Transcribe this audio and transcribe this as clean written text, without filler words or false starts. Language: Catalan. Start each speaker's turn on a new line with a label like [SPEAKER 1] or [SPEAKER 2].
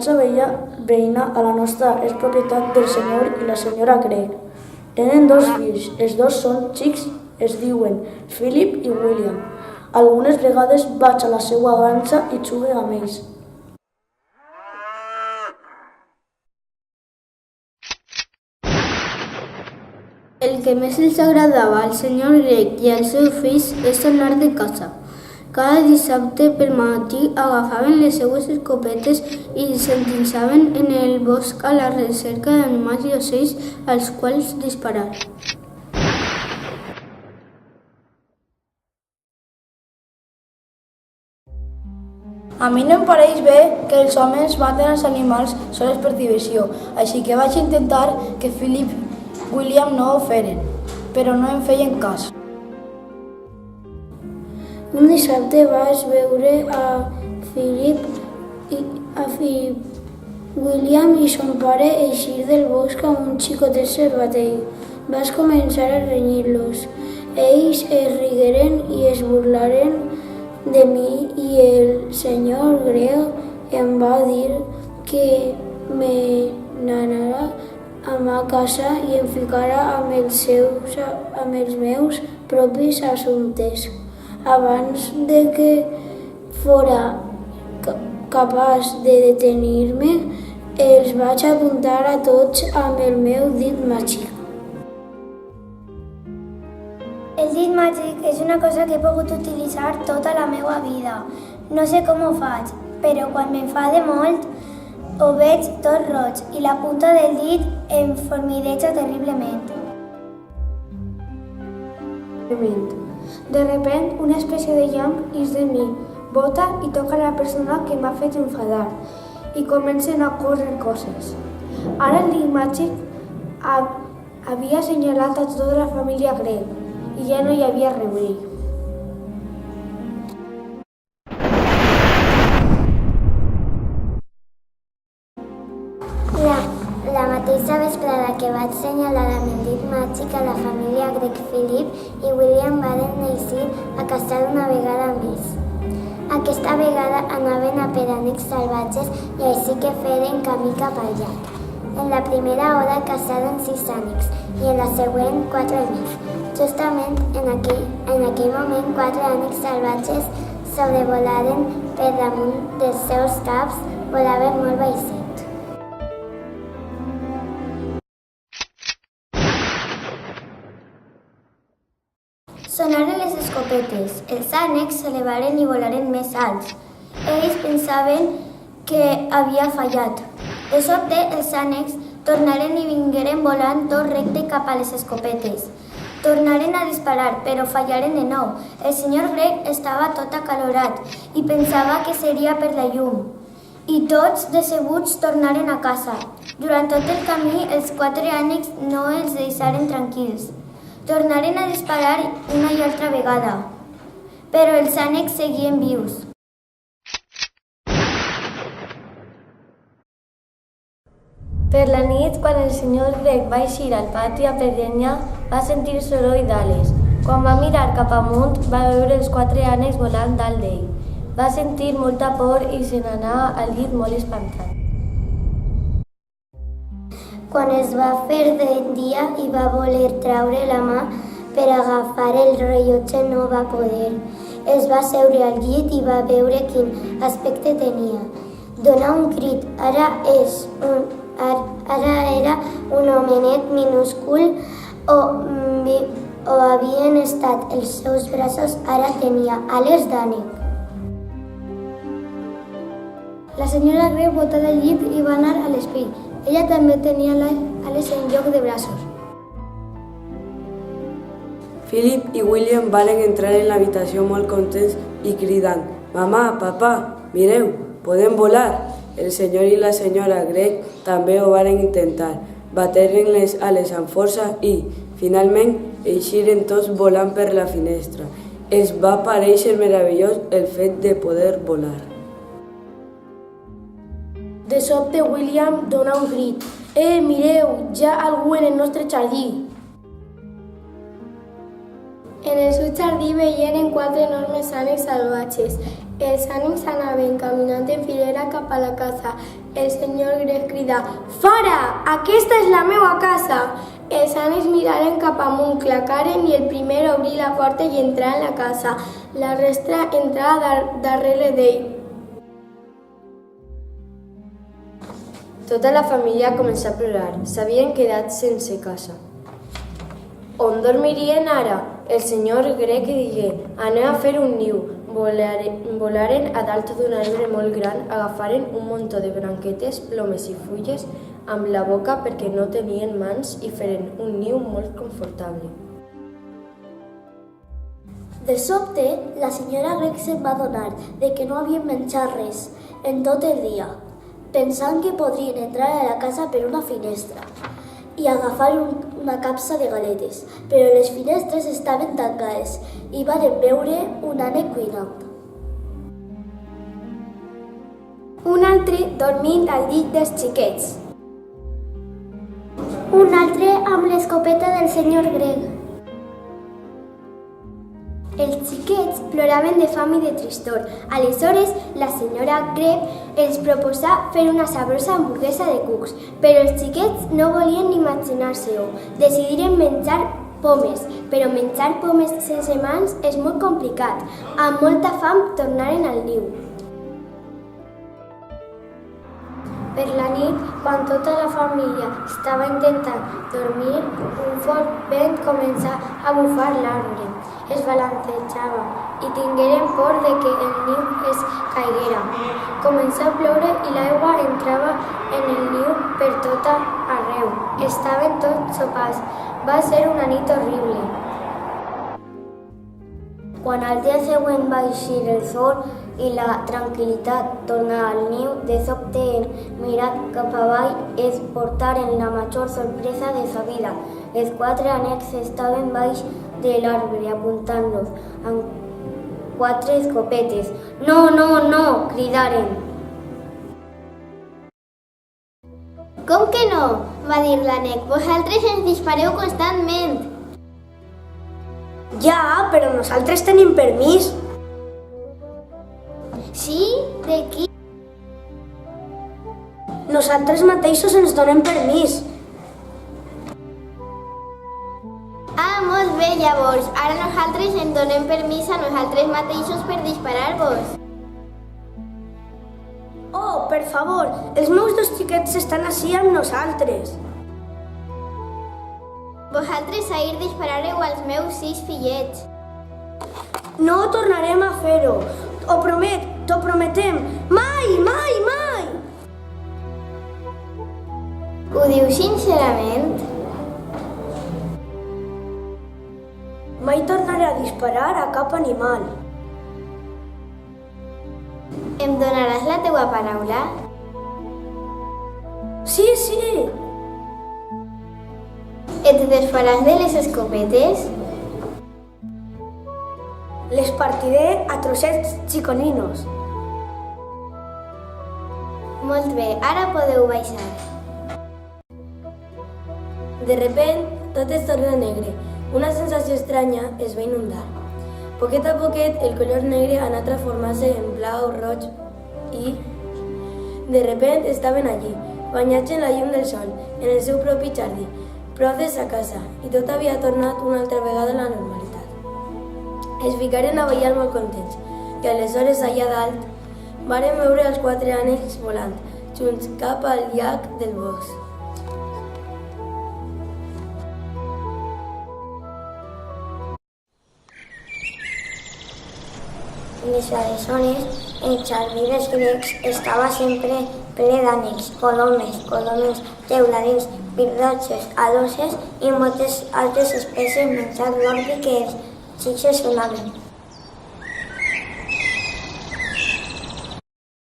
[SPEAKER 1] granja veïna a la nostra és propietat del senyor i la senyora Gregg. Tenen 2 fills, els 2 són xics, es diuen Philip i William. Algunes vegades vaig a la seva granja i jugo amb ells.
[SPEAKER 2] El que més els agradava al senyor Gregg i als seus fills és anar de caça. Cada dissabte pel matí agafaven les seues escopetes i s'endinsaven en el bosc a la recerca d'animals i ocells als quals disparar.
[SPEAKER 3] A mi no em pareix bé que els homes maten els animals sols per diversió, així que vaig intentar que Philip i William no ho feren, però no em feien cas.
[SPEAKER 4] Un dissabte vaig veure a Philip, William i son pare eixir del bosc amb un xicotet cervatell. Vaig començar a renyir-los. Ells es rigueren i es burlaren de mi i el senyor Gregg em va dir que me n'anara a ma casa i em ficara amb els meus propis assumptes. Abans de que fora capaç de detenir-me, els vaig apuntar a tots amb el meu dit màgic.
[SPEAKER 5] El dit màgic és una cosa que he pogut utilitzar tota la meva vida. No sé com ho faig, però quan m'enfade molt ho veig tot roig i la punta del dit em formideja terriblement.
[SPEAKER 4] De repente, una especie de llamp ix de mi, bota i toca la persona que m'ha fet enfadar i comencen a córrer coses. Ara el dit màgic havia assenyalat a tota la família Gregg i ja no hi havia remei.
[SPEAKER 5] La mateixa vesprada que vaig senyalar amb el dit màgic a la família Gregg, Philip i William varen eixir a caçar una vegada més. Aquesta vegada anaven a per ànecs salvatges i així que feren camí cap al llac. En la primera hora caçaren 6 ànecs i en la següent 4 més. Justament en aquell moment 4 ànecs salvatges sobrevolaren per damunt dels seus caps, volaven molt baixet. Sonaren les escopetes. Els ànecs s'elevaren i volaren més alts. Ells pensaven que havia fallat. De sobte, els ànecs tornaren i vingueren volant tot recte cap a les escopetes. Tornaren a disparar, però fallaren de nou. El senyor Gregg estava tot acalorat i pensava que seria per la llum. I tots, decebuts, tornaren a casa. Durant tot el camí, els 4 ànecs no els deixaren tranquils. Tornaren a disparar una i altra vegada, però els ànecs seguien vius.
[SPEAKER 2] Per la nit, quan el senyor Gregg va eixir al pati a per llenya, va sentir soroll d'ales. Quan va mirar cap amunt, va veure els 4 ànecs volant dalt d'ell. Va sentir molta por i se n'anà al llit molt espantat.
[SPEAKER 5] Quan es va fer de dia i va voler traure la mà per agafar el rellotge no va poder. Es va seure al llit i va veure quin aspecte tenia. Donà un crit. Ara era un homenet minúscul o havien estat els seus braços, ara tenia ales d'ànec.
[SPEAKER 4] La senyora Gregg botà del llit i va anar a l'espill. Ella també tenia ales en lloc de braços.
[SPEAKER 6] Philip i William varen entrar en l'habitació molt contents i cridant: «Mamà, papà, mireu, podem volar!» El senyor i la senyora Gregg també ho varen intentar. Bateren les ales amb força i, finalment, eixiren tots volant per la finestra. Els va parèixer meravellós el fet de poder volar.
[SPEAKER 4] De sobte, William dona un crit. Mireu, hi ha algú en el nostre jardí!
[SPEAKER 2] En el seu jardí veien 4 enormes ànecs salvatges. Els ànecs anaven caminant en filera cap a la casa. El senyor Greg cridà: «Fora! Aquesta és la meva casa!» Els ànecs miraren cap amunt, clacaren i el primer obrí la porta i entrà en la casa. La resta entrà darrere d'ell.
[SPEAKER 6] Tota la família començà a plorar. S'havien quedat sense casa. On dormirien ara? El senyor Greg digué: «Aneu a fer un niu». Volaren a dalt d'un arbre molt gran, agafaren un muntó de branquetes, plomes i fulles amb la boca perquè no tenien mans i feren un niu molt confortable.
[SPEAKER 1] De sobte, la senyora Greg se'n va adonar de que no havien menjat res en tot el dia, pensant que podrien entrar a la casa per una finestra i agafar una capsa de galetes, però les finestres estaven tancades i van veure un ànec cuinant.
[SPEAKER 2] Un altre dormint al llit dels xiquets.
[SPEAKER 5] Un altre amb l'escopeta del senyor Greg. Els xiquets ploraven de fam i de tristor. Aleshores, la senyora Greg els proposà fer una sabrosa hamburguesa de cucs, però els xiquets no volien ni imaginar-se-ho. Decidiren menjar pomes, però menjar pomes sense mans és molt complicat. Amb molta fam tornaren al niu. Per la nit, quan tota la família estava intentant dormir, un fort vent començà a bufar l'arbre. Es balancejava i tingueren por de que el niu es caiguera. Començà a ploure i l'aigua entrava en el niu per tot arreu. Estaven tots sopats. Va ser una nit horrible. Quan al dia següent va eixir el sol i la tranquil·litat tornar al niu, de sobte en mirar cap avall es portaren la major sorpresa de sa vida. Els 4 ànecs estaven baix de l'arbre apuntant-los amb 4 escopetes. «No, no, no!» cridaren. «Com que no?», va dir l'ànec. «Vosaltres ens dispareu constantment».
[SPEAKER 1] Ja, però nosaltres tenim permís.
[SPEAKER 5] Sí? De qui?
[SPEAKER 1] Nosaltres mateixos ens donem permís.
[SPEAKER 5] Ah, molt bé, llavors. Ara nosaltres ens donem permís a nosaltres mateixos per disparar-vos.
[SPEAKER 1] Oh, per favor, els meus 2 xiquets estan ací amb nosaltres.
[SPEAKER 5] Vosaltres ahir disparareu als meus 6 fillets.
[SPEAKER 1] No tornarem a fer-ho. Ho promet, t'ho prometem. Mai, mai, mai!
[SPEAKER 5] Ho diu sincerament?
[SPEAKER 1] Mai tornaré a disparar a cap animal.
[SPEAKER 5] Em donaràs la teua paraula?
[SPEAKER 1] Sí, sí.
[SPEAKER 5] Et desfaràs de les escopetes?
[SPEAKER 1] Les partiré a trossets xiconinos.
[SPEAKER 5] Molt bé, ara podeu baixar.
[SPEAKER 1] De repent, tot es torna negre. Una sensació estranya es va inundar. Poquet a poquet, el color negre anà transformant-se en blau, roig i... De repent estaven allí, banyats en la llum del sol, en el seu propi jardí, prop de sa casa, i tot havia tornat una altra vegada a la normalitat. Es ficaren a ballar molt contents, i aleshores allà dalt varen veure els 4 ànecs volant, junts cap al llac del bosc.
[SPEAKER 5] Des d'aleshores, el jardí dels grecs estava sempre ple d'ànecs, colomes, teuladins, pirdotxes, aloses i moltes altres espècies menjant l'ordi que els xics sonaven.